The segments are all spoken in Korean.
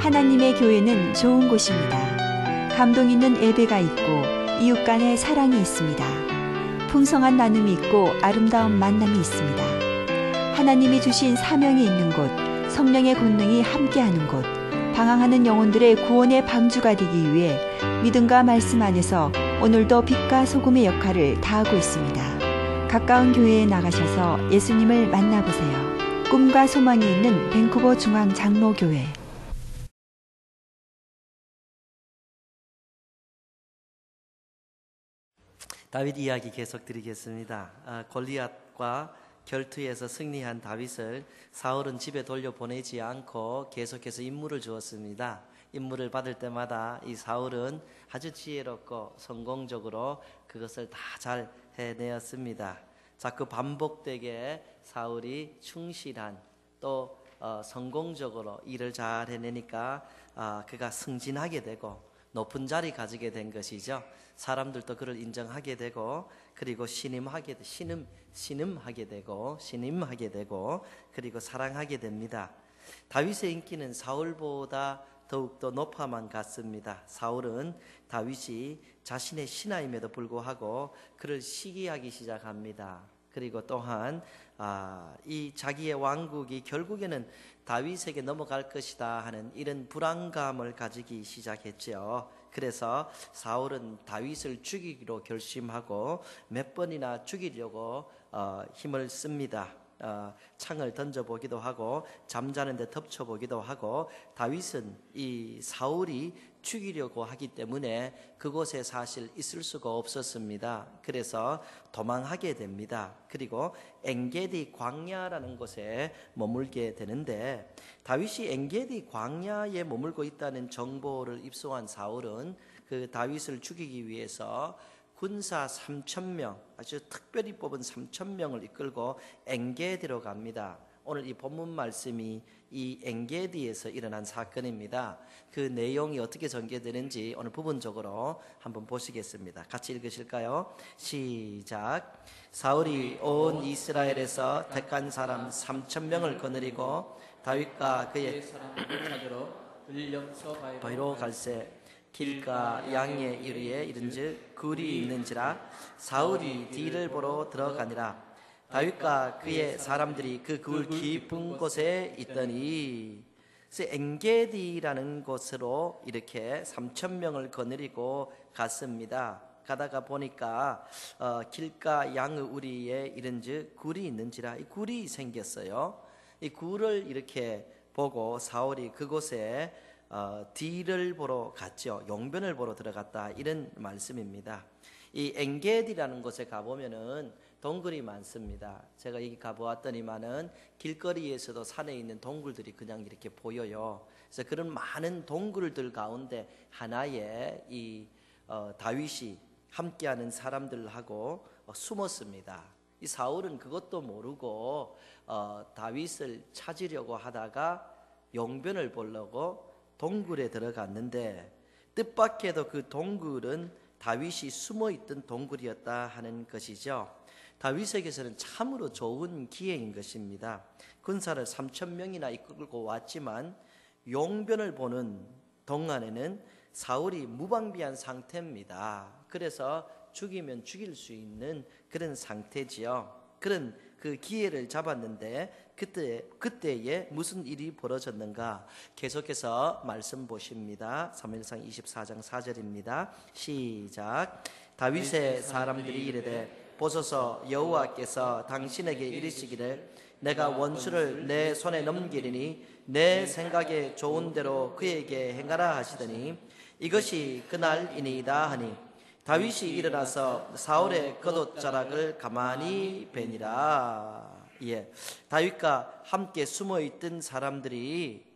하나님의 교회는 좋은 곳입니다. 감동 있는 예배가 있고 이웃 간의 사랑이 있습니다. 풍성한 나눔이 있고 아름다운 만남이 있습니다. 하나님이 주신 사명이 있는 곳, 성령의 권능이 함께하는 곳, 방황하는 영혼들의 구원의 방주가 되기 위해 믿음과 말씀 안에서 오늘도 빛과 소금의 역할을 다하고 있습니다. 가까운 교회에 나가셔서 예수님을 만나보세요. 꿈과 소망이 있는 밴쿠버 중앙장로교회. 다윗 이야기 계속 드리겠습니다. 골리앗과 결투에서 승리한 다윗을 사울은 집에 돌려보내지 않고 계속해서 임무를 주었습니다. 임무를 받을 때마다 이 사울은 아주 지혜롭고 성공적으로 그것을 다 잘 해내었습니다. 자꾸 반복되게 사울이 충실한 또 성공적으로 일을 잘 해내니까 그가 승진하게 되고 높은 자리 가지게 된 것이죠. 사람들도 그를 인정하게 되고 그리고 신임하게 되고 그리고 사랑하게 됩니다. 다윗의 인기는 사울보다 더욱더 높아만 갔습니다. 사울은 다윗이 자신의 신하임에도 불구하고 그를 시기하기 시작합니다. 그리고 또한 이 자기의 왕국이 결국에는 다윗에게 넘어갈 것이다 하는 이런 불안감을 가지기 시작했죠. 그래서 사울은 다윗을 죽이기로 결심하고 몇 번이나 죽이려고 힘을 씁니다. 창을 던져보기도 하고 잠자는데 덮쳐보기도 하고 다윗은 이 사울이 죽이려고 하기 때문에 그곳에 사실 있을 수가 없었습니다. 그래서 도망하게 됩니다. 그리고 엔게디 광야라는 곳에 머물게 되는데 다윗이 엔게디 광야에 머물고 있다는 정보를 입수한 사울은 그 다윗을 죽이기 위해서 군사 3,000명, 아주 특별히 뽑은 3,000명을 이끌고 엔게디로 갑니다. 오늘 이 본문 말씀이 이 엔게디에서 일어난 사건입니다. 그 내용이 어떻게 전개되는지 오늘 부분적으로 한번 보시겠습니다. 같이 읽으실까요? 시작. 사울이 온 이스라엘에서 택한 사람 3,000명을 거느리고 다윗과 그의 바위로 갈새 길가 양의 이르에 이른즉 굴이 있는지라 사울이 뒤를 보러 들어가니라. 다윗과 그의 사람들이 그 굴 깊은 곳에 있더니 엔게디라는 곳으로 이렇게 3,000명을 거느리고 갔습니다. 가다가 보니까 길가 양의 우리에 이른즉 굴이 있는지라 이 굴이 생겼어요. 이 굴을 이렇게 보고 사울이 그곳에 뒤를 보러 갔죠. 용변을 보러 들어갔다 이런 말씀입니다. 이 엔게디라는 곳에 가보면은 동굴이 많습니다. 제가 여기 가보았더니만은 길거리에서도 산에 있는 동굴들이 그냥 이렇게 보여요. 그래서 그런 많은 동굴들 가운데 하나에 이 다윗이 함께하는 사람들하고 숨었습니다. 이 사울은 그것도 모르고 다윗을 찾으려고 하다가 용변을 보려고 동굴에 들어갔는데 뜻밖에도 그 동굴은 다윗이 숨어있던 동굴이었다 하는 것이죠. 다윗에게서는 참으로 좋은 기회인 것입니다. 군사를 3,000명이나 이끌고 왔지만 용변을 보는 동안에는 사울이 무방비한 상태입니다. 그래서 죽이면 죽일 수 있는 그런 상태지요. 그런 그 기회를 잡았는데 그때에 무슨 일이 벌어졌는가? 계속해서 말씀 보십니다. 사무엘상 24장 4절입니다. 시작. 다윗의 사람들이 이르되 보소서 여호와께서 당신에게 이르시기를 내가 원수를 내 손에 넘기리니 내 생각에 좋은 대로 그에게 행하라 하시더니 이것이 그날이니이다 하니 다윗이 일어나서 사울의 겉옷자락을 가만히 베니라. 다윗과 함께 숨어있던 사람들이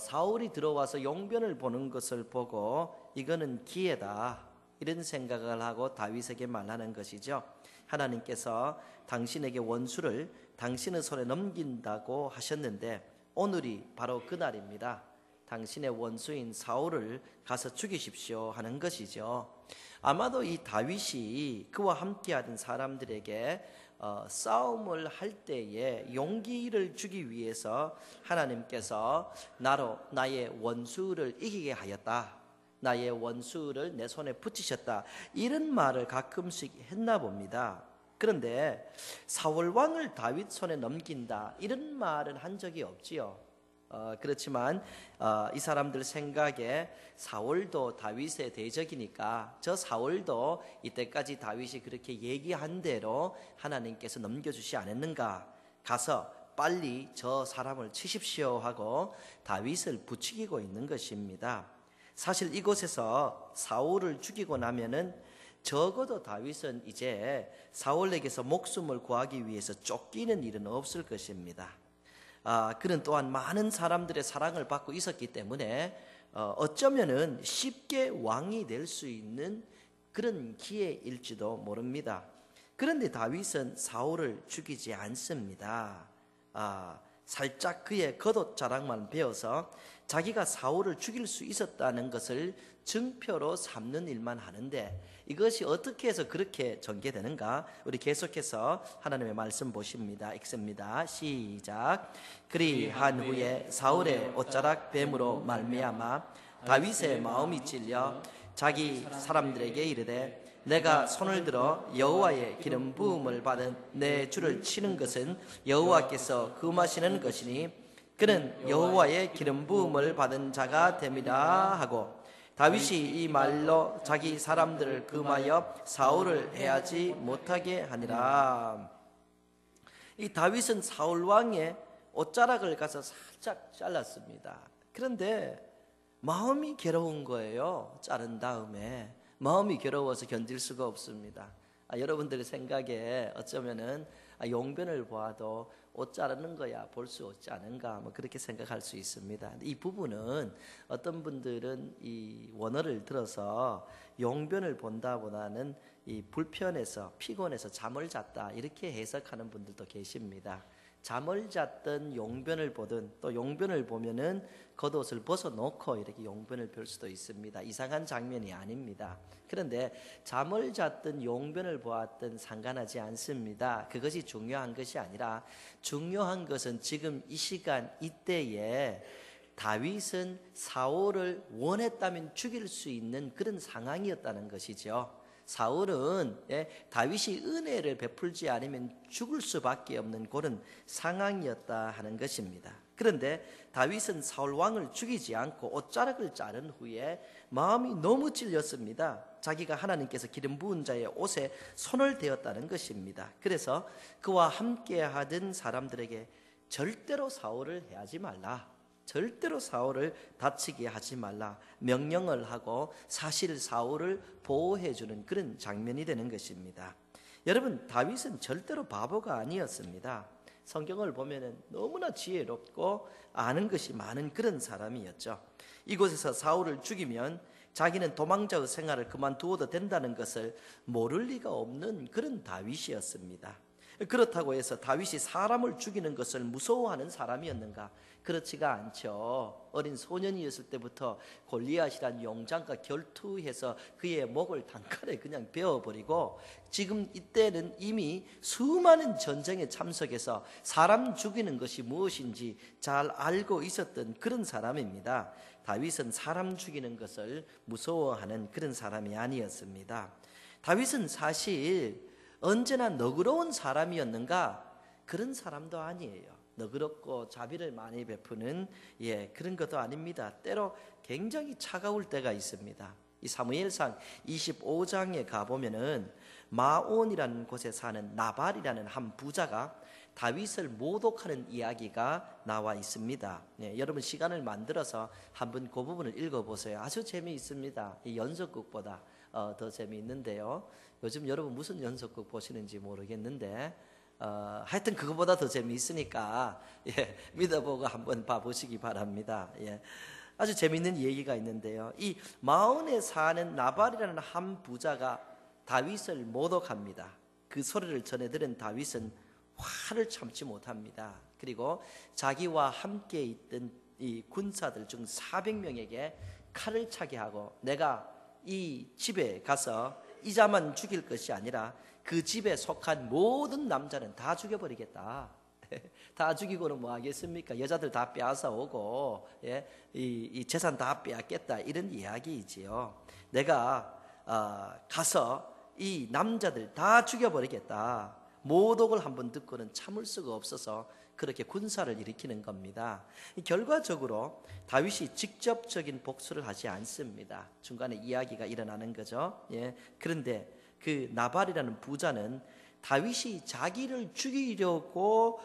사울이 들어와서 용변을 보는 것을 보고 이거는 기회다 이런 생각을 하고 다윗에게 말하는 것이죠. 하나님께서 당신에게 원수를 당신의 손에 넘긴다고 하셨는데 오늘이 바로 그날입니다. 당신의 원수인 사울을 가서 죽이십시오 하는 것이죠. 아마도 이 다윗이 그와 함께하던 사람들에게 싸움을 할 때에 용기를 주기 위해서 하나님께서 나로 나의 원수를 이기게 하였다. 나의 원수를 내 손에 붙이셨다. 이런 말을 가끔씩 했나 봅니다. 그런데 사울 왕을 다윗 손에 넘긴다. 이런 말은 한 적이 없지요. 그렇지만 이 사람들 생각에 사울도 다윗의 대적이니까 저 사울도 이때까지 다윗이 그렇게 얘기한 대로 하나님께서 넘겨주시 않았는가, 가서 빨리 저 사람을 치십시오 하고 다윗을 부추기고 있는 것입니다. 사실 이곳에서 사울을 죽이고 나면은 적어도 다윗은 이제 사울에게서 목숨을 구하기 위해서 쫓기는 일은 없을 것입니다. 그는 또한 많은 사람들의 사랑을 받고 있었기 때문에 어쩌면은 쉽게 왕이 될 수 있는 그런 기회일지도 모릅니다. 그런데 다윗은 사울을 죽이지 않습니다. 살짝 그의 겉옷 자랑만 배워서 자기가 사울을 죽일 수 있었다는 것을 증표로 삼는 일만 하는데, 이것이 어떻게 해서 그렇게 전개되는가? 우리 계속해서 하나님의 말씀 보십니다. 읽습니다. 시작. 그리한 후에 사울의 옷자락 뱀으로 말미암아 다윗의 마음이 찔려 자기 사람들에게 이르되, 내가 손을 들어 여호와의 기름 부음을 받은 내 주를 치는 것은 여호와께서 금하시는 것이니 그는 여호와의 기름 부음을 받은 자가 됨이라 하고, 다윗이 이 말로 자기 사람들을 금하여 사울을 해하지 못하게 하니라. 이 다윗은 사울 왕의 옷자락을 가서 살짝 잘랐습니다. 그런데 마음이 괴로운 거예요. 자른 다음에 마음이 괴로워서 견딜 수가 없습니다. 여러분들의 생각에 어쩌면은 용변을 보아도 옷 자르는 거야 볼 수 없지 않은가, 뭐 그렇게 생각할 수 있습니다. 이 부분은 어떤 분들은 이 원어를 들어서 용변을 본다보다는 이 불편해서 피곤해서 잠을 잤다 이렇게 해석하는 분들도 계십니다. 잠을 잤든 용변을 보든, 또 용변을 보면은 겉옷을 벗어놓고 이렇게 용변을 볼 수도 있습니다. 이상한 장면이 아닙니다. 그런데 잠을 잤든 용변을 보았든 상관하지 않습니다. 그것이 중요한 것이 아니라, 중요한 것은 지금 이 시간 이때에 다윗은 사울을 원했다면 죽일 수 있는 그런 상황이었다는 것이죠. 사울은 다윗이 은혜를 베풀지 않으면 죽을 수밖에 없는 그런 상황이었다 하는 것입니다. 그런데 다윗은 사울 왕을 죽이지 않고 옷자락을 자른 후에 마음이 너무 찔렸습니다. 자기가 하나님께서 기름 부은 자의 옷에 손을 대었다는 것입니다. 그래서 그와 함께 하던 사람들에게 절대로 사울을 해하지 말라, 절대로 사울을 다치게 하지 말라 명령을 하고 사실 사울을 보호해주는 그런 장면이 되는 것입니다. 여러분, 다윗은 절대로 바보가 아니었습니다. 성경을 보면 너무나 지혜롭고 아는 것이 많은 그런 사람이었죠. 이곳에서 사울을 죽이면 자기는 도망자의 생활을 그만두어도 된다는 것을 모를 리가 없는 그런 다윗이었습니다. 그렇다고 해서 다윗이 사람을 죽이는 것을 무서워하는 사람이었는가? 그렇지가 않죠. 어린 소년이었을 때부터 골리앗이란 용장과 결투해서 그의 목을 단칼에 그냥 베어버리고, 지금 이때는 이미 수많은 전쟁에 참석해서 사람 죽이는 것이 무엇인지 잘 알고 있었던 그런 사람입니다. 다윗은 사람 죽이는 것을 무서워하는 그런 사람이 아니었습니다. 다윗은 사실 언제나 너그러운 사람이었는가? 그런 사람도 아니에요. 너그럽고 자비를 많이 베푸는 그런 것도 아닙니다. 때로 굉장히 차가울 때가 있습니다. 이 사무엘상 25장에 가보면은 마온이라는 곳에 사는 나발이라는 한 부자가 다윗을 모독하는 이야기가 나와 있습니다. 여러분 시간을 만들어서 한번 그 부분을 읽어보세요. 아주 재미있습니다. 이 연속극보다 더 재미있는데요. 요즘 여러분 무슨 연속극 보시는지 모르겠는데 하여튼 그거보다 더 재미있으니까 믿어보고 한번 봐보시기 바랍니다. 아주 재미있는 얘기가 있는데요. 이 마온에 사는 나발이라는 한 부자가 다윗을 모독합니다. 그 소리를 전해 들은 다윗은 화를 참지 못합니다. 그리고 자기와 함께 있던 이 군사들 중 400명에게 칼을 차게 하고, 내가 이 집에 가서 이자만 죽일 것이 아니라 그 집에 속한 모든 남자는 다 죽여버리겠다. 다 죽이고는 뭐 하겠습니까? 여자들 다 빼앗아 오고, 예? 이 재산 다 빼앗겠다, 이런 이야기이지요. 내가 가서 이 남자들 다 죽여버리겠다. 모독을 한번 듣고는 참을 수가 없어서 그렇게 군사를 일으키는 겁니다. 결과적으로 다윗이 직접적인 복수를 하지 않습니다. 중간에 이야기가 일어나는 거죠. 예. 그런데 그 나발이라는 부자는 다윗이 자기를 죽이려고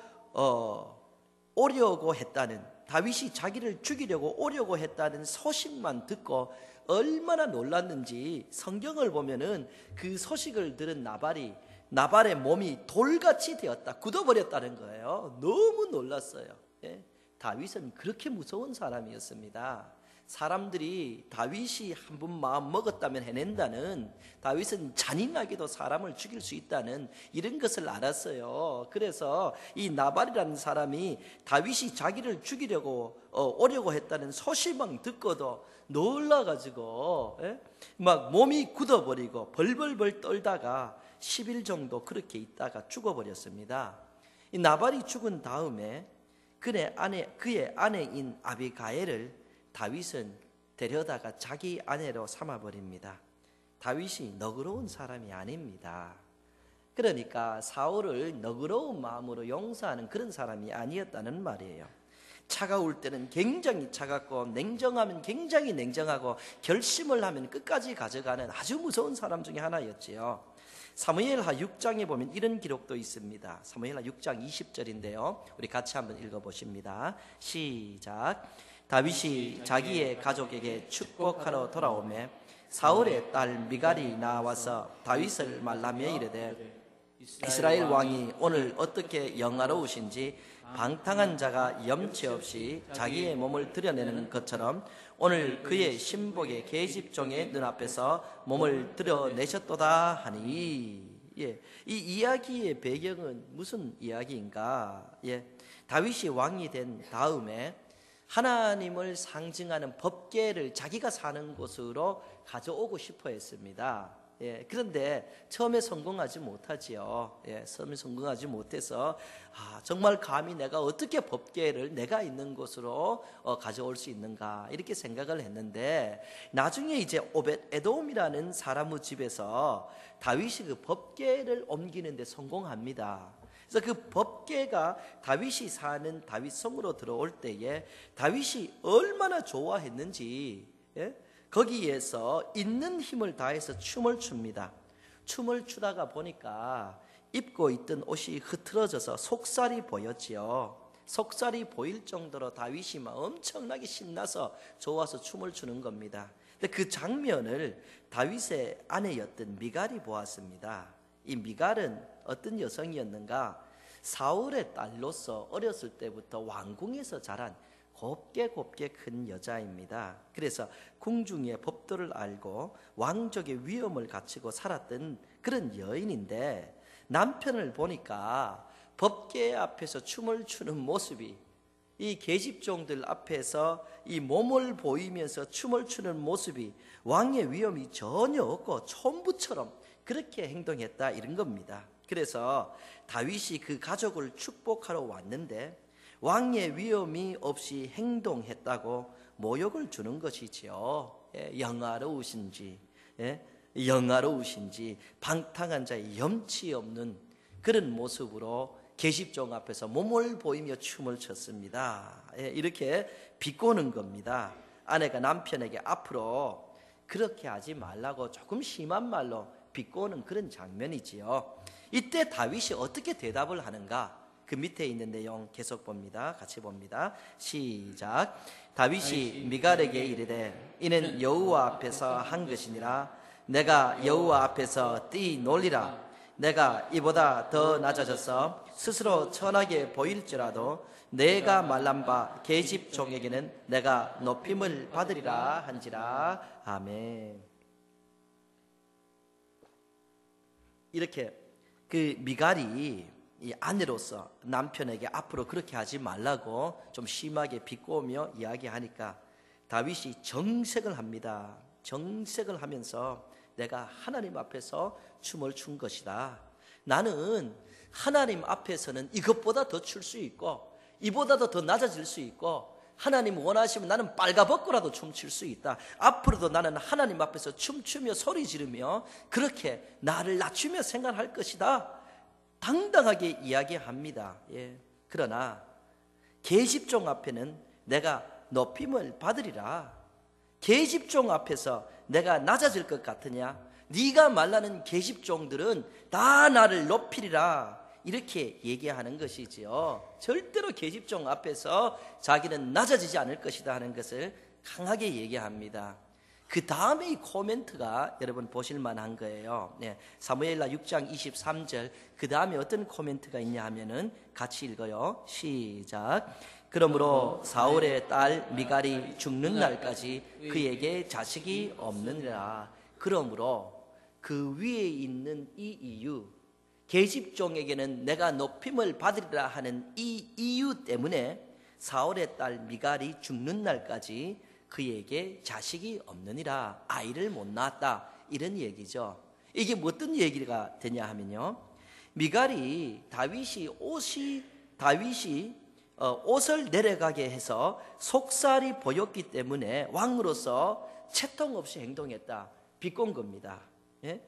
오려고 했다는, 다윗이 자기를 죽이려고 오려고 했다는 소식만 듣고 얼마나 놀랐는지 성경을 보면은 그 소식을 들은 나발의 몸이 돌같이 되었다, 굳어버렸다는 거예요. 너무 놀랐어요. 예? 다윗은 그렇게 무서운 사람이었습니다. 사람들이 다윗이 한 번 마음 먹었다면 해낸다는, 다윗은 잔인하게도 사람을 죽일 수 있다는 이런 것을 알았어요. 그래서 이 나발이라는 사람이 다윗이 자기를 죽이려고 오려고 했다는 소식만 듣고도 놀라가지고, 예? 막 몸이 굳어버리고 벌벌벌 떨다가 10일 정도 그렇게 있다가 죽어버렸습니다. 이 나발이 죽은 다음에 그의 아내인 아비가일을 다윗은 데려다가 자기 아내로 삼아버립니다. 다윗이 너그러운 사람이 아닙니다. 그러니까 사울을 너그러운 마음으로 용서하는 그런 사람이 아니었다는 말이에요. 차가울 때는 굉장히 차갑고, 냉정하면 굉장히 냉정하고, 결심을 하면 끝까지 가져가는 아주 무서운 사람 중에 하나였지요. 사무엘하 6장에 보면 이런 기록도 있습니다. 사무엘하 6장 20절인데요. 우리 같이 한번 읽어보십니다. 시작. 다윗이 자기의 가족에게 축복하러 돌아오매 사울의 딸 미갈이 나와서 다윗을 말라며 이르되 이스라엘 왕이 오늘 어떻게 영화로우신지 방탕한 자가 염치 없이 자기의 몸을 드러내는 것처럼 오늘 그의 신복의 계집종의 눈앞에서 몸을 드러내셨도다 하니. 예, 이 이야기의 배경은 무슨 이야기인가? 예, 다윗이 왕이 된 다음에 하나님을 상징하는 법궤를 자기가 사는 곳으로 가져오고 싶어 했습니다. 예, 그런데 처음에 성공하지 못하지요. 예, 처음에 성공하지 못해서 정말 감히 내가 어떻게 법궤를 내가 있는 곳으로 가져올 수 있는가, 이렇게 생각을 했는데, 나중에 이제 오벳 에돔이라는 사람의 집에서 다윗이 그 법궤를 옮기는 데 성공합니다. 그래서 그 법궤가 다윗이 사는 다윗성으로 들어올 때에 다윗이 얼마나 좋아했는지, 예? 거기에서 있는 힘을 다해서 춤을 춥니다. 춤을 추다가 보니까 입고 있던 옷이 흐트러져서 속살이 보였지요. 속살이 보일 정도로 다윗이 막 엄청나게 신나서 좋아서 춤을 추는 겁니다. 근데 그 장면을 다윗의 아내였던 미갈이 보았습니다. 이 미갈은 어떤 여성이었는가? 사울의 딸로서 어렸을 때부터 왕궁에서 자란 곱게 큰 여자입니다. 그래서 궁중의 법도를 알고 왕족의 위엄을 갖추고 살았던 그런 여인인데, 남편을 보니까 법궤 앞에서 춤을 추는 모습이, 이 계집종들 앞에서 이 몸을 보이면서 춤을 추는 모습이 왕의 위엄이 전혀 없고 촌부처럼 그렇게 행동했다, 이런 겁니다. 그래서 다윗이 그 가족을 축복하러 왔는데 왕의 위엄이 없이 행동했다고 모욕을 주는 것이지요. 예, 영화로우신지, 영화로우신지 방탕한 자의 염치 없는 그런 모습으로 계집종 앞에서 몸을 보이며 춤을 췄습니다. 예, 이렇게 비꼬는 겁니다. 아내가 남편에게 앞으로 그렇게 하지 말라고 조금 심한 말로 비꼬는 그런 장면이지요. 이때 다윗이 어떻게 대답을 하는가? 그 밑에 있는 내용 계속 봅니다. 같이 봅니다. 시작. 다윗이 미갈에게 이르되 이는 여호와 앞에서 한 것이니라. 내가 여호와 앞에서 뛰놀리라. 내가 이보다 더 낮아져서 스스로 천하게 보일지라도 내가 말란 바 계집종에게는 내가 높임을 받으리라 한지라. 아멘. 이렇게 그 미갈이 이 아내로서 남편에게 앞으로 그렇게 하지 말라고 좀 심하게 비꼬며 이야기하니까 다윗이 정색을 합니다. 정색을 하면서 내가 하나님 앞에서 춤을 춘 것이다. 나는 하나님 앞에서는 이것보다 더 출 수 있고 이보다도 더 낮아질 수 있고 하나님 원하시면 나는 빨가벗고라도 춤출 수 있다. 앞으로도 나는 하나님 앞에서 춤추며 소리 지르며 그렇게 나를 낮추며 생활할 것이다. 당당하게 이야기합니다. 예. 그러나 계집종 앞에는 내가 높임을 받으리라. 계집종 앞에서 내가 낮아질 것 같으냐? 네가 말하는 계집종들은 다 나를 높이리라. 이렇게 얘기하는 것이지요. 절대로 계집종 앞에서 자기는 낮아지지 않을 것이다 하는 것을 강하게 얘기합니다. 그 다음에 이 코멘트가 여러분 보실 만한 거예요. 네, 사무엘라 6장 23절 그 다음에 어떤 코멘트가 있냐 하면은 같이 읽어요. 시작. 그러므로 사울의 딸 미갈이 죽는 날까지 그에게 자식이 없느니라. 그러므로 그 위에 있는 이 이유, 계집종에게는 내가 높임을 받으리라 하는 이 이유 때문에 사울의 딸 미갈이 죽는 날까지 그에게 자식이 없느니라. 아이를 못 낳았다. 이런 얘기죠. 이게 어떤 얘기가 되냐 하면요, 미갈이 다윗이 옷을 내려가게 해서 속살이 보였기 때문에 왕으로서 채통 없이 행동했다. 비꼰 겁니다. 예?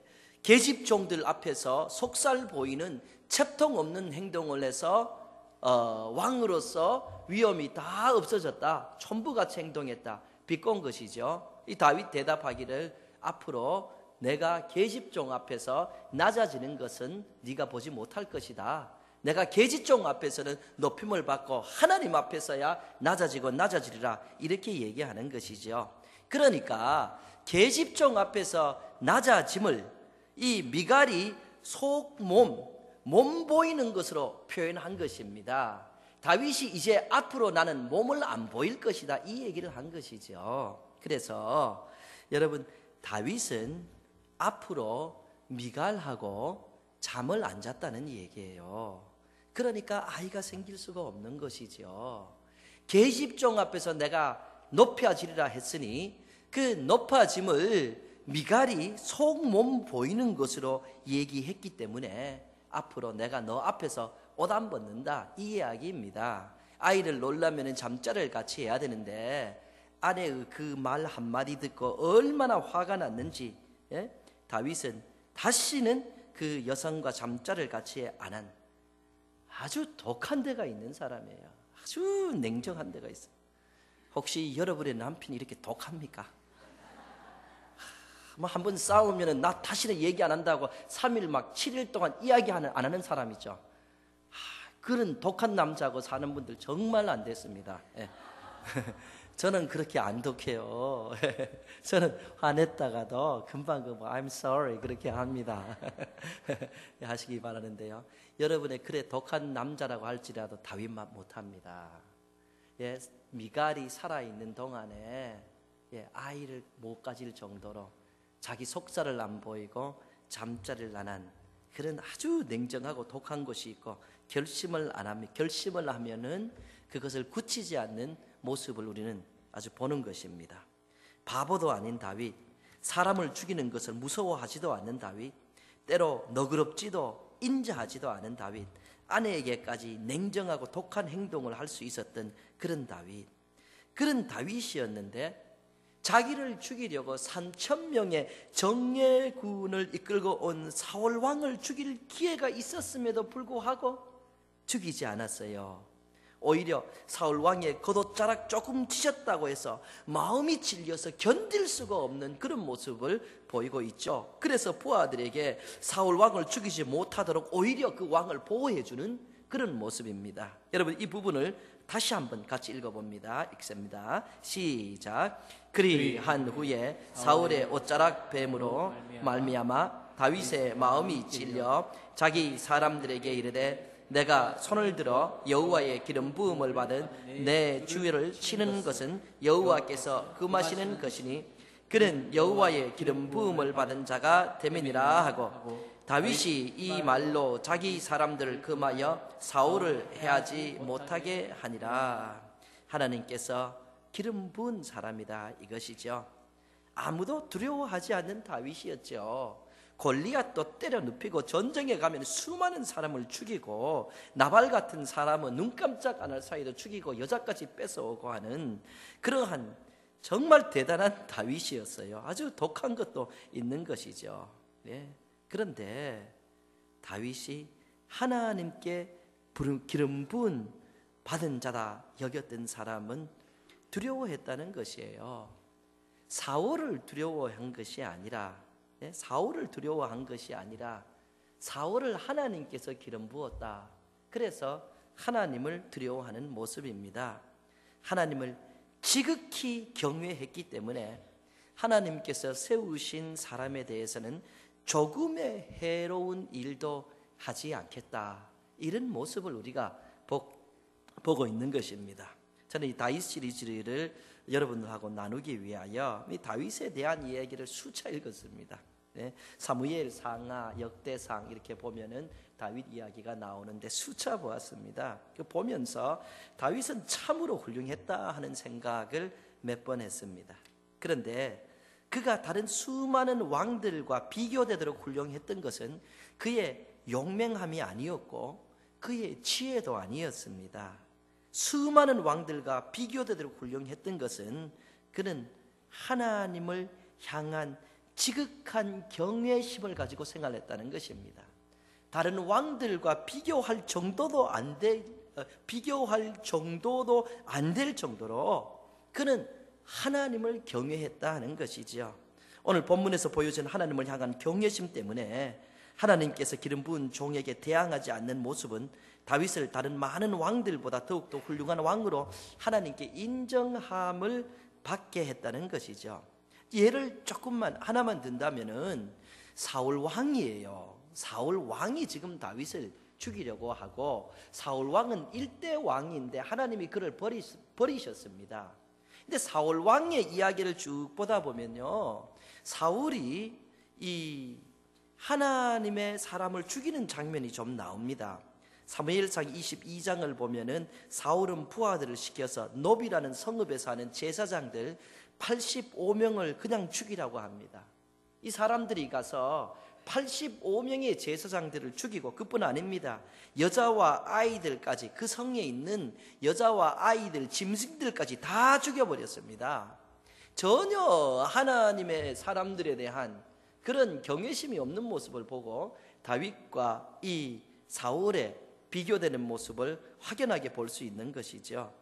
계집종들 앞에서 속살 보이는 채통 없는 행동을 해서 왕으로서 위엄이 다 없어졌다. 촌부같이 행동했다. 비꼰 것이죠. 이 다윗 대답하기를 앞으로 내가 계집종 앞에서 낮아지는 것은 네가 보지 못할 것이다. 내가 계집종 앞에서는 높임을 받고 하나님 앞에서야 낮아지고 낮아지리라. 이렇게 얘기하는 것이죠. 그러니까 계집종 앞에서 낮아짐을 이 미갈이 몸 보이는 것으로 표현한 것입니다. 다윗이 이제 앞으로 나는 몸을 안 보일 것이다. 이 얘기를 한 것이죠. 그래서 여러분, 다윗은 앞으로 미갈하고 잠을 안 잤다는 얘기예요. 그러니까 아이가 생길 수가 없는 것이죠. 계집종 앞에서 내가 높아지리라 했으니 그 높아짐을 미갈이 속몸 보이는 것으로 얘기했기 때문에 앞으로 내가 너 앞에서 옷 안 벗는다. 이 이야기입니다. 아이를 놓으려면 잠자를 같이 해야 되는데 아내의 그 말 한마디 듣고 얼마나 화가 났는지, 예? 다윗은 다시는 그 여성과 잠자를 같이 안 한 아주 독한 데가 있는 사람이에요. 아주 냉정한 데가 있어요. 혹시 여러분의 남편이 이렇게 독합니까? 뭐 한 번 싸우면 나 다시는 얘기 안 한다고 3일 막 7일 동안 이야기 안 하는 사람 있죠. 그런 독한 남자하고 사는 분들 정말 안 됐습니다. 예. 저는 그렇게 안 독해요. 저는 화냈다가도 금방 I'm sorry 그렇게 합니다. 하시기 바라는데요. 여러분의 그래 독한 남자라고 할지라도 다윗만 못합니다. 예, 미갈이 살아있는 동안에 아이를 못 가질 정도로 자기 속살을 안 보이고 잠자리를 안 한 그런 아주 냉정하고 독한 것이 있고 결심을 안 합니다. 결심을 하면은 그것을 굳히지 않는 모습을 우리는 아주 보는 것입니다. 바보도 아닌 다윗, 사람을 죽이는 것을 무서워하지도 않는 다윗, 때로 너그럽지도 인자하지도 않은 다윗, 아내에게까지 냉정하고 독한 행동을 할 수 있었던 그런 다윗, 그런 다윗이었는데 자기를 죽이려고 3,000명의 정예군을 이끌고 온 사울 왕을 죽일 기회가 있었음에도 불구하고 죽이지 않았어요. 오히려 사울 왕의 겉옷자락 조금 찢었다고 해서 마음이 찔려서 견딜 수가 없는 그런 모습을 보이고 있죠. 그래서 부하들에게 사울 왕을 죽이지 못하도록 오히려 그 왕을 보호해주는 그런 모습입니다. 여러분, 이 부분을 다시 한번 같이 읽어봅니다. 읽습니다. 시작. 그리한 후에 사울의 옷자락 뱀으로 말미암아 다윗의 마음이 찔려 자기 사람들에게 이르되 내가 손을 들어 여호와의 기름 부음을 받은 내 주위를 치는 것은 여호와께서 금하시는 것이니 그는 여호와의 기름 부음을 받은 자가 됨이니라 하고 다윗이 이 말로 자기 사람들을 금하여 사울을 해하지 못하게 하니라. 하나님께서 기름 부은 사람이다 이것이죠. 아무도 두려워하지 않는 다윗이었죠. 골리앗도 때려 눕히고 전쟁에 가면 수많은 사람을 죽이고 나발 같은 사람은 눈 깜짝 안 할 사이도 죽이고 여자까지 뺏어오고 하는 그러한 정말 대단한 다윗이었어요. 아주 독한 것도 있는 것이죠. 예. 그런데 다윗이 하나님께 기름 부은 받은 자다 여겼던 사람은 두려워했다는 것이에요. 사울을 두려워한 것이 아니라, 사울을 두려워한 것이 아니라 사울을 하나님께서 기름 부었다. 그래서 하나님을 두려워하는 모습입니다. 하나님을 지극히 경외했기 때문에 하나님께서 세우신 사람에 대해서는 조금의 해로운 일도 하지 않겠다. 이런 모습을 우리가 보고 있는 것입니다. 저는 이 다윗 시리즈를 여러분들하고 나누기 위하여 이 다윗에 대한 이야기를 수차 읽었습니다. 사무엘 상하, 역대상 이렇게 보면은 다윗 이야기가 나오는데 수차 보았습니다. 보면서 다윗은 참으로 훌륭했다 하는 생각을 몇 번 했습니다. 그런데 그가 다른 수많은 왕들과 비교되도록 훌륭했던 것은 그의 용맹함이 아니었고 그의 지혜도 아니었습니다. 수많은 왕들과 비교되도록 훌륭했던 것은 그는 하나님을 향한 지극한 경외심을 가지고 생활했다는 것입니다. 다른 왕들과 비교할 정도도 안 될 정도로 그는 하나님을 경외했다 하는 것이죠. 오늘 본문에서 보여준 하나님을 향한 경외심 때문에 하나님께서 기름 부은 종에게 대항하지 않는 모습은 다윗을 다른 많은 왕들보다 더욱더 훌륭한 왕으로 하나님께 인정함을 받게 했다는 것이죠. 예를 조금만 하나만 든다면은 사울 왕이에요. 사울 왕이 지금 다윗을 죽이려고 하고 사울 왕은 일대 왕인데 하나님이 그를 버리셨습니다. 근데 사울 왕의 이야기를 쭉 보다 보면요, 사울이 이 하나님의 사람을 죽이는 장면이 좀 나옵니다. 사무엘상 22장을 보면은 사울은 부하들을 시켜서 노비라는 성읍에 사는 제사장들 85명을 그냥 죽이라고 합니다. 이 사람들이 가서 85명의 제사장들을 죽이고 그뿐 아닙니다. 여자와 아이들까지, 그 성에 있는 여자와 아이들, 짐승들까지 다 죽여버렸습니다. 전혀 하나님의 사람들에 대한 그런 경외심이 없는 모습을 보고 다윗과 이 사울의 비교되는 모습을 확연하게 볼 수 있는 것이죠.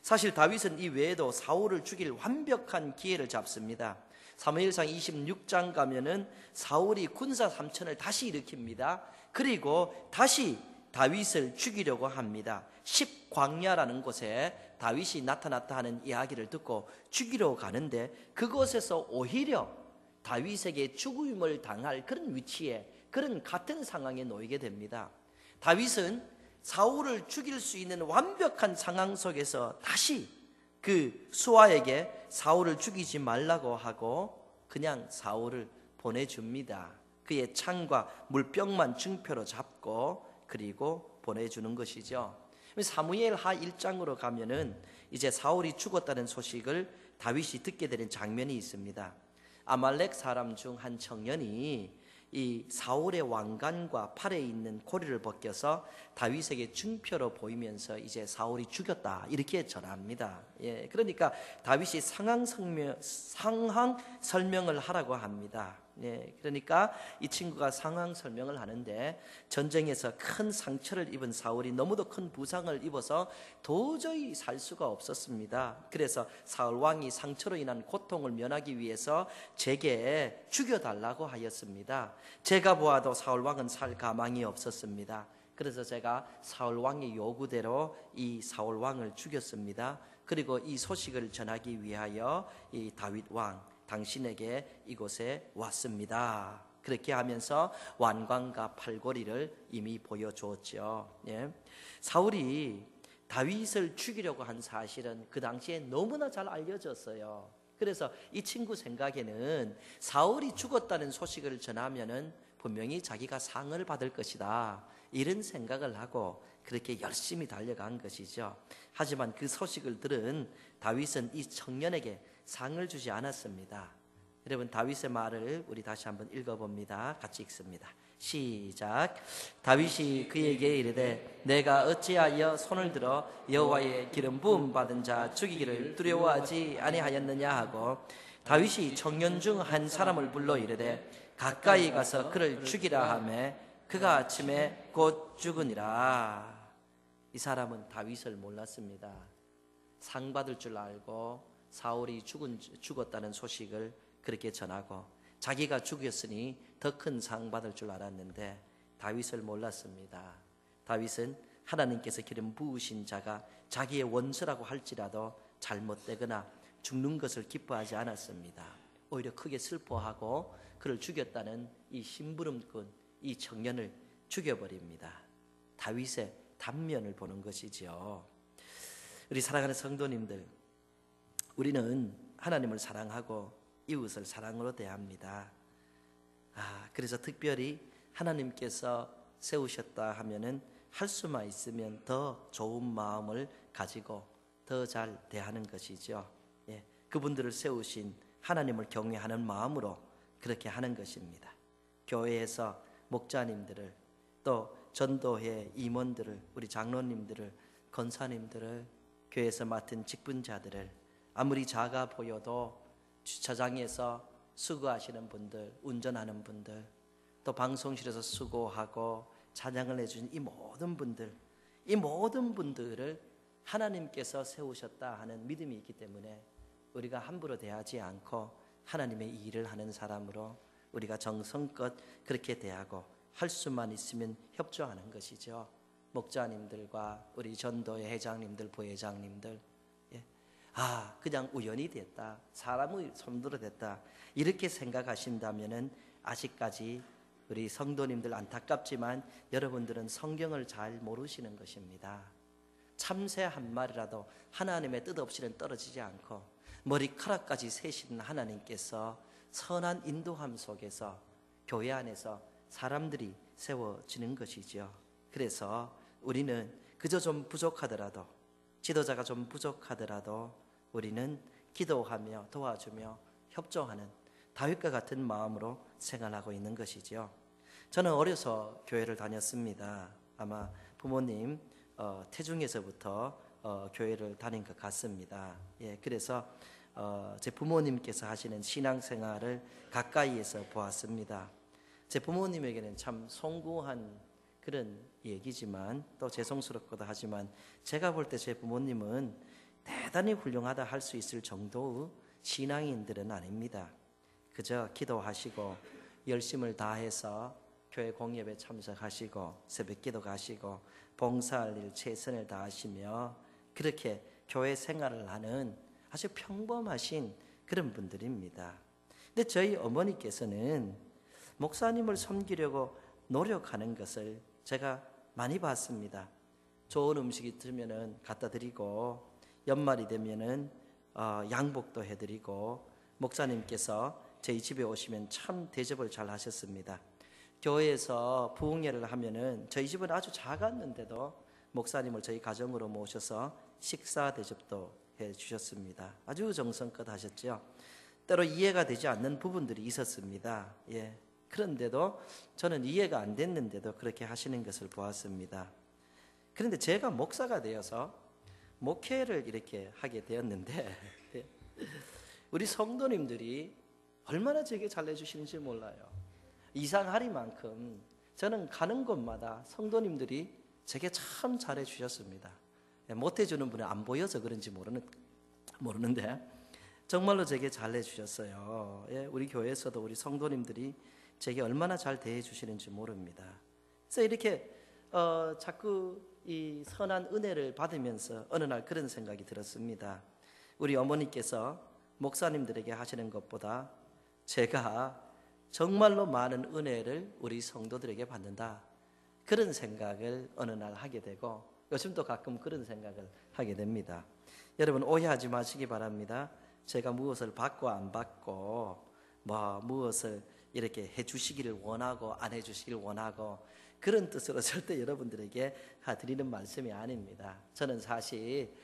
사실 다윗은 이 외에도 사울을 죽일 완벽한 기회를 잡습니다. 사무엘상 26장 가면은 사울이 군사 3천을 다시 일으킵니다. 그리고 다시 다윗을 죽이려고 합니다. 십광야라는 곳에 다윗이 나타났다 하는 이야기를 듣고 죽이러 가는데 그곳에서 오히려 다윗에게 죽임을 당할 그런 위치에, 그런 같은 상황에 놓이게 됩니다. 다윗은 사울을 죽일 수 있는 완벽한 상황 속에서 다시 그 수하에게 사울을 죽이지 말라고 하고 그냥 사울을 보내줍니다. 그의 창과 물병만 증표로 잡고 그리고 보내주는 것이죠. 사무엘하 1장으로 가면은 이제 사울이 죽었다는 소식을 다윗이 듣게 되는 장면이 있습니다. 아말렉 사람 중 한 청년이 이 사울의 왕관과 팔에 있는 고리를 벗겨서 다윗에게 증표로 보이면서 이제 사울이 죽였다 이렇게 전합니다. 그러니까 다윗이 상황 설명을 하라고 합니다. 그러니까 이 친구가 상황 설명을 하는데 전쟁에서 큰 상처를 입은 사울이 너무도 큰 부상을 입어서 도저히 살 수가 없었습니다. 그래서 사울 왕이 상처로 인한 고통을 면하기 위해서 제게 죽여달라고 하였습니다. 제가 보아도 사울 왕은 살 가망이 없었습니다. 그래서 제가 사울 왕의 요구대로 이 사울 왕을 죽였습니다. 그리고 이 소식을 전하기 위하여 이 다윗 왕 당신에게 이곳에 왔습니다. 그렇게 하면서 완관과 팔고리를 이미 보여주었죠. 사울이 다윗을 죽이려고 한 사실은 그 당시에 너무나 잘 알려졌어요. 그래서 이 친구 생각에는 사울이 죽었다는 소식을 전하면은 분명히 자기가 상을 받을 것이다, 이런 생각을 하고 그렇게 열심히 달려간 것이죠. 하지만 그 소식을 들은 다윗은 이 청년에게 상을 주지 않았습니다. 여러분 다윗의 말을 우리 다시 한번 읽어봅니다. 같이 읽습니다. 시작. 다윗이 그에게 이르되 내가 어찌하여 손을 들어 여호와의 기름 부음 받은 자 죽이기를 두려워하지 아니하였느냐 하고 다윗이 청년 중 한 사람을 불러 이르되 가까이 가서 그를 죽이라 하매 그가 아침에 곧 죽으니라. 이 사람은 다윗을 몰랐습니다. 상 받을 줄 알고 사울이 죽었다는 소식을 그렇게 전하고 자기가 죽였으니 더 큰 상 받을 줄 알았는데 다윗을 몰랐습니다. 다윗은 하나님께서 기름 부으신 자가 자기의 원수라고 할지라도 잘못되거나 죽는 것을 기뻐하지 않았습니다. 오히려 크게 슬퍼하고 그를 죽였다는 이 심부름꾼, 이 청년을 죽여버립니다. 다윗의 단면을 보는 것이지요. 우리 사랑하는 성도님들, 우리는 하나님을 사랑하고 이웃을 사랑으로 대합니다. 그래서 특별히 하나님께서 세우셨다 하면은 할 수만 있으면 더 좋은 마음을 가지고 더 잘 대하는 것이죠. 그분들을 세우신 하나님을 경외하는 마음으로 그렇게 하는 것입니다. 교회에서 목자님들을, 또 전도회 임원들을, 우리 장로님들을, 권사님들을, 교회에서 맡은 직분자들을, 아무리 작아 보여도 주차장에서 수고하시는 분들, 운전하는 분들, 또 방송실에서 수고하고 찬양을 해주신 이 모든 분들을 하나님께서 세우셨다 하는 믿음이 있기 때문에 우리가 함부로 대하지 않고 하나님의 일을 하는 사람으로 우리가 정성껏 그렇게 대하고 할 수만 있으면 협조하는 것이죠. 목자님들과 우리 전도회 회장님들, 부회장님들, 그냥 우연히 됐다, 사람의 손으로 됐다, 이렇게 생각하신다면은 아직까지 우리 성도님들 안타깝지만 여러분들은 성경을 잘 모르시는 것입니다. 참새 한 마리라도 하나님의 뜻 없이는 떨어지지 않고 머리카락까지 세시는 하나님께서 선한 인도함 속에서 교회 안에서 사람들이 세워지는 것이죠. 그래서 우리는 그저 좀 부족하더라도, 지도자가 좀 부족하더라도 우리는 기도하며 도와주며 협조하는 다윗과 같은 마음으로 생활하고 있는 것이죠. 저는 어려서 교회를 다녔습니다. 아마 부모님 태중에서부터 교회를 다닌 것 같습니다. 그래서 제 부모님께서 하시는 신앙생활을 가까이에서 보았습니다. 제 부모님에게는 참 송구한 그런 얘기지만 또 죄송스럽기도 하지만 제가 볼 때 제 부모님은 대단히 훌륭하다 할 수 있을 정도의 신앙인들은 아닙니다. 그저 기도하시고 열심을 다해서 교회 공예배 참석하시고 새벽기도 가시고 봉사할 일 최선을 다하시며 그렇게 교회 생활을 하는 아주 평범하신 그런 분들입니다. 근데 저희 어머니께서는 목사님을 섬기려고 노력하는 것을 제가 많이 봤습니다. 좋은 음식이 들면은 갖다 드리고 연말이 되면은 양복도 해드리고 목사님께서 저희 집에 오시면 참 대접을 잘 하셨습니다. 교회에서 부흥회를 하면은 저희 집은 아주 작았는데도 목사님을 저희 가정으로 모셔서 식사 대접도 해 주셨습니다. 아주 정성껏 하셨죠. 때로 이해가 되지 않는 부분들이 있었습니다. 그런데도 저는 이해가 안 됐는데도 그렇게 하시는 것을 보았습니다. 그런데 제가 목사가 되어서 목회를 이렇게 하게 되었는데 우리 성도님들이 얼마나 제게 잘해주시는지 몰라요. 이상하리만큼 저는 가는 곳마다 성도님들이 제게 참 잘해주셨습니다. 못해주는 분은 안 보여서 그런지 모르는데 정말로 제게 잘해주셨어요. 우리 교회에서도 우리 성도님들이 제게 얼마나 잘 대해주시는지 모릅니다. 그래서 이렇게 자꾸 이 선한 은혜를 받으면서 어느 날 그런 생각이 들었습니다. 우리 어머니께서 목사님들에게 하시는 것보다 제가 정말로 많은 은혜를 우리 성도들에게 받는다, 그런 생각을 어느 날 하게 되고 요즘도 가끔 그런 생각을 하게 됩니다. 여러분 오해하지 마시기 바랍니다. 제가 무엇을 받고 안 받고 무엇을 이렇게 해주시기를 원하고 안 해주시기를 원하고 그런 뜻으로 절대 여러분들에게 드리는 말씀이 아닙니다. 저는 사실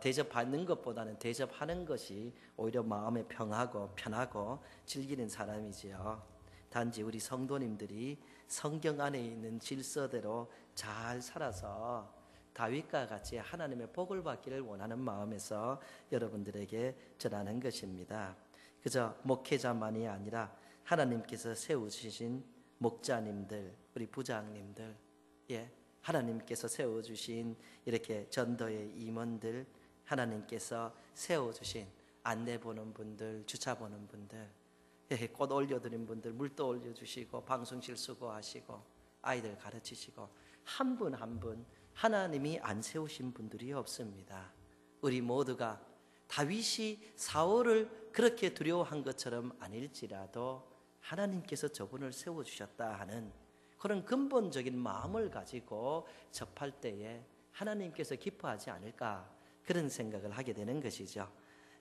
대접받는 것보다는 대접하는 것이 오히려 마음에 편하고 즐기는 사람이지요. 단지 우리 성도님들이 성경 안에 있는 질서대로 잘 살아서 다윗과 같이 하나님의 복을 받기를 원하는 마음에서 여러분들에게 전하는 것입니다. 그저 목회자만이 아니라 하나님께서 세우주신 목자님들, 우리 부장님들, 하나님께서 세워주신 이렇게 전도의 임원들, 하나님께서 세워주신 안내 보는 분들, 주차 보는 분들, 꽃 올려드린 분들, 물도 올려주시고 방송실 수고하시고 아이들 가르치시고 한 분 한 분 하나님이 안 세우신 분들이 없습니다. 우리 모두가 다윗이 사울을 그렇게 두려워한 것처럼 아닐지라도 하나님께서 저분을 세워주셨다 하는 그런 근본적인 마음을 가지고 접할 때에 하나님께서 기뻐하지 않을까, 그런 생각을 하게 되는 것이죠.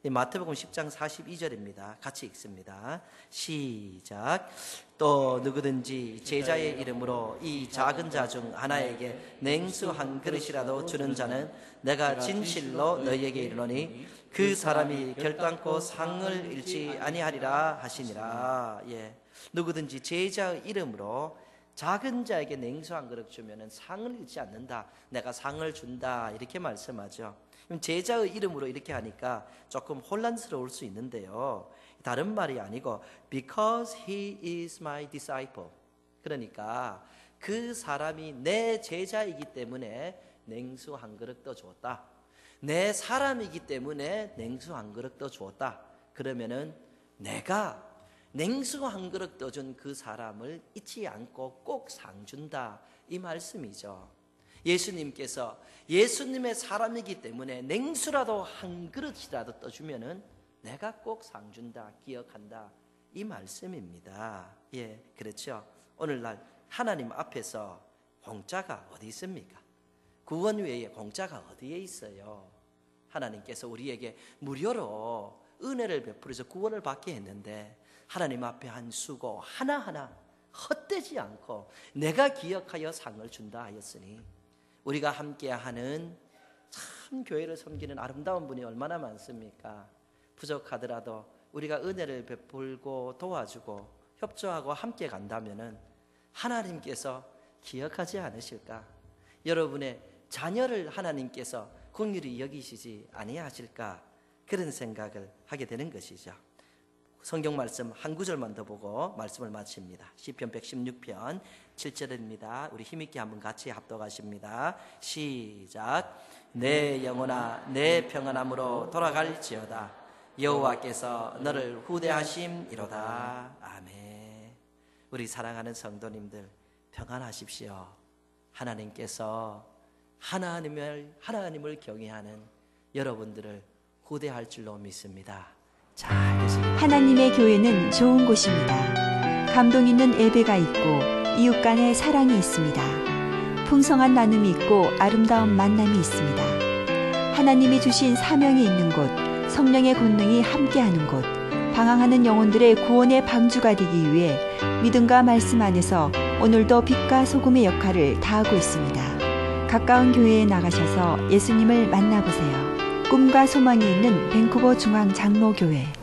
마태복음 10장 42절입니다. 같이 읽습니다. 시작. 또 누구든지 제자의 이름으로 이 작은 자 중 하나에게 냉수 한 그릇이라도 주는 자는 내가 진실로 너희에게 이르노니 그 사람이 결단코 상을 잃지 아니하리라 하시니라. 누구든지 제자의 이름으로 작은 자에게 냉수 한 그릇 주면은 상을 잃지 않는다, 내가 상을 준다, 이렇게 말씀하죠. 제자의 이름으로 이렇게 하니까 조금 혼란스러울 수 있는데요, 다른 말이 아니고 because he is my disciple, 그러니까 그 사람이 내 제자이기 때문에 냉수 한 그릇 더 주었다, 내 사람이기 때문에 냉수 한 그릇 더 주었다, 그러면은 내가 냉수 한 그릇 떠준 그 사람을 잊지 않고 꼭 상 준다, 이 말씀이죠. 예수님께서 예수님의 사람이기 때문에 냉수라도 한 그릇이라도 떠주면은 내가 꼭 상 준다, 기억한다, 이 말씀입니다. 그렇죠. 오늘날 하나님 앞에서 공짜가 어디 있습니까? 구원 외에 공짜가 어디에 있어요? 하나님께서 우리에게 무료로 은혜를 베풀어서 구원을 받게 했는데 하나님 앞에 한 수고 하나하나 헛되지 않고 내가 기억하여 상을 준다 하였으니, 우리가 함께하는 참 교회를 섬기는 아름다운 분이 얼마나 많습니까? 부족하더라도 우리가 은혜를 베풀고 도와주고 협조하고 함께 간다면은 하나님께서 기억하지 않으실까? 여러분의 자녀를 하나님께서 긍휼히 여기시지 아니하실까? 그런 생각을 하게 되는 것이죠. 성경 말씀 한 구절만 더 보고 말씀을 마칩니다. 시편 116편 7절입니다. 우리 힘있게 한번 같이 합독하십니다. 시작. 내 영혼아 내 평안함으로 돌아갈지어다. 여호와께서 너를 후대하심이로다. 아멘. 우리 사랑하는 성도님들 평안하십시오. 하나님께서 하나님을 경외하는 여러분들을 후대할 줄로 믿습니다. 잘 되시길. 하나님의 교회는 좋은 곳입니다. 감동 있는 예배가 있고 이웃 간의 사랑이 있습니다. 풍성한 나눔이 있고 아름다운 만남이 있습니다. 하나님이 주신 사명이 있는 곳, 성령의 권능이 함께하는 곳, 방황하는 영혼들의 구원의 방주가 되기 위해 믿음과 말씀 안에서 오늘도 빛과 소금의 역할을 다하고 있습니다. 가까운 교회에 나가셔서 예수님을 만나보세요. 꿈과 소망이 있는 밴쿠버 중앙 장로교회.